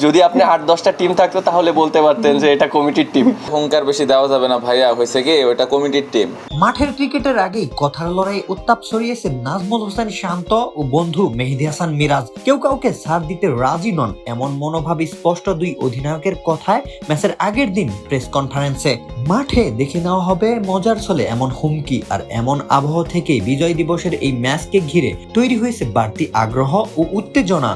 যদি আপনি 8-10টা টিম থাকতো তাহলে বলতে পারতেন যে এটা কমিটির টিম। হুঙ্কার বেশি দেওয়া যাবে না ভাইয়া, হয়েছে কি ওটা কমিটির টিম। মাঠের ক্রিকেটের আগেই কথার লড়াই উত্তাপ ছড়িয়েছে নাজমুল হোসেন শান্ত ও বন্ধু মেহেদী হাসান মিরাজ। কেউ কাউকে ছাড় দিতে রাজি নন, এমন মনোভাব স্পষ্ট দুই অধিনায়কের কথায় ম্যাচের আগের দিন প্রেস কনফারেন্সে। মাঠে দেখে নেওয়া হবে মজার ছলে এমন হুমকি, আর এমন আবহাওয়া থেকেই বিজয় দিবসের এই ম্যাচকে ঘিরে তৈরি হয়েছে বাড়তি আগ্রহ ও উত্তেজনা।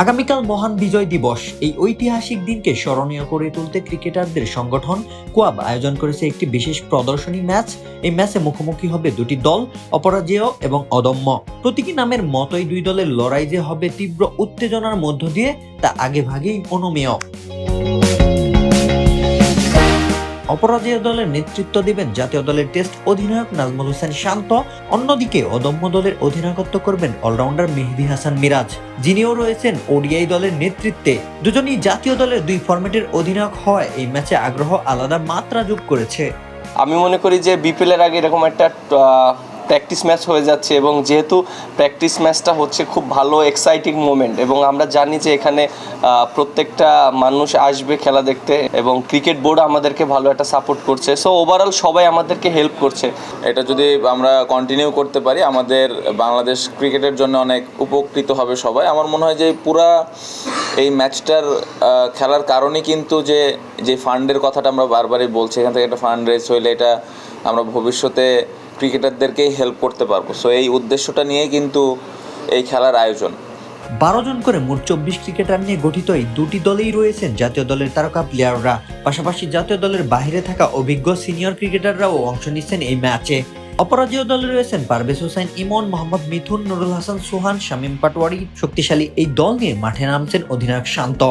আগামীকাল মহান বিজয় দিবস, এই ঐতিহাসিক দিনকে স্মরণীয় করে তুলতে ক্রিকেটারদের সংগঠন কোয়াব আয়োজন করেছে একটি বিশেষ প্রদর্শনী ম্যাচ। এই ম্যাচে মুখোমুখি হবে দুটি দল, অপরাজেয় এবং অদম্য। প্রতীকী নামের মতোই দুই দলের লড়াই যে হবে তীব্র উত্তেজনার মধ্য দিয়ে তা আগেভাগেই অনুমেয়। অপরাজেয় দলের নেতৃত্ব দিবেন জাতীয় দলের টেস্ট অধিনায়ক নাজমুল হোসেন শান্ত, অন্যদিকে অদম্য দলের অধিনায়কত্ব করবেন অলরাউন্ডার মেহেদী হাসান মিরাজ, যিনিও রয়েছেন ওডিআই দলের নেতৃত্বে। দুজনই জাতীয় দলের দুই ফরম্যাটের অধিনায়ক হওয়ায় এই ম্যাচে আগ্রহ আলাদা মাত্রা যোগ করেছে। আমি মনে করি যে বিপিএলের আগে এরকম একটা প্র্যাকটিস ম্যাচ হয়ে যাচ্ছে, এবং যেহেতু প্র্যাকটিস ম্যাচটা হচ্ছে খুব ভালো এক্সাইটিং মোমেন্ট, এবং আমরা জানি যে এখানে প্রত্যেকটা মানুষ আসবে খেলা দেখতে, এবং ক্রিকেট বোর্ড আমাদেরকে ভালো একটা সাপোর্ট করছে। সো ওভারঅল সবাই আমাদেরকে হেল্প করছে। এটা যদি আমরা কন্টিনিউ করতে পারি আমাদের বাংলাদেশ ক্রিকেটের জন্য অনেক উপকৃত হবে সবাই। আমার মনে হয় যে পুরা এই ম্যাচটার খেলার কারণে কিন্তু যে ফান্ডের কথাটা আমরা বারবারই বলছি, এখান থেকে একটা ফান্ড রেজ হইলে এটা আমরা ভবিষ্যতে ক্রিকেটারদেরকেই হেল্প করতে পারবো। সো এই উদ্দেশ্যটা নিয়েই কিন্তু এই খেলার আয়োজন। 12 জন করে মোট 24 ক্রিকেটার নিয়ে গঠিত এই দুটি দলেই রয়েছেন জাতীয় দলের তারকা প্লেয়াররা, পাশাপাশি জাতীয় দলের বাইরে থাকা অভিজ্ঞ সিনিয়র ক্রিকেটাররাও অংশ নিচ্ছেন এই ম্যাচে। অপরাজেয় দলে রয়েছেন পারভেজ হোসেন ইমন, মোহাম্মদ মিথুন, নুরুল হাসান সোহান, শামীম পাটোয়ারি। শক্তিশালী এই দল নিয়ে মাঠে নামছেন অধিনায়ক শান্ত।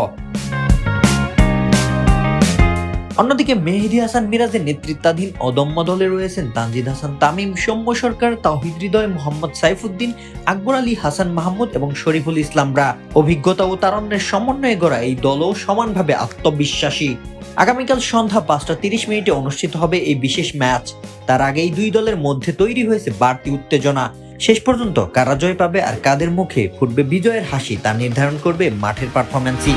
অন্যদিকে মেহেদী হাসান মিরাজের নেতৃত্বাধীন অদম্য দলে রয়েছেন তানজিদ হাসান তামিম, সৌম্য সরকার, তাওহিদ হৃদয়, মোহাম্মদ সাইফুদ্দিন, আকবর আলী, হাসান মাহমুদ এবং শরীফুল ইসলামরা। অভিজ্ঞতা ও তারুণ্যের সমন্বয়ে গড়া এই দলও সমানভাবে আত্মবিশ্বাসী। আগামীকাল সন্ধ্যা 5:30 অনুষ্ঠিত হবে এই বিশেষ ম্যাচ। তার আগেই দুই দলের মধ্যে তৈরি হয়েছে বাড়তি উত্তেজনা। শেষ পর্যন্ত কারা জয় পাবে আর কাদের মুখে ফুটবে বিজয়ের হাসি তা নির্ধারণ করবে মাঠের পারফরম্যান্সই।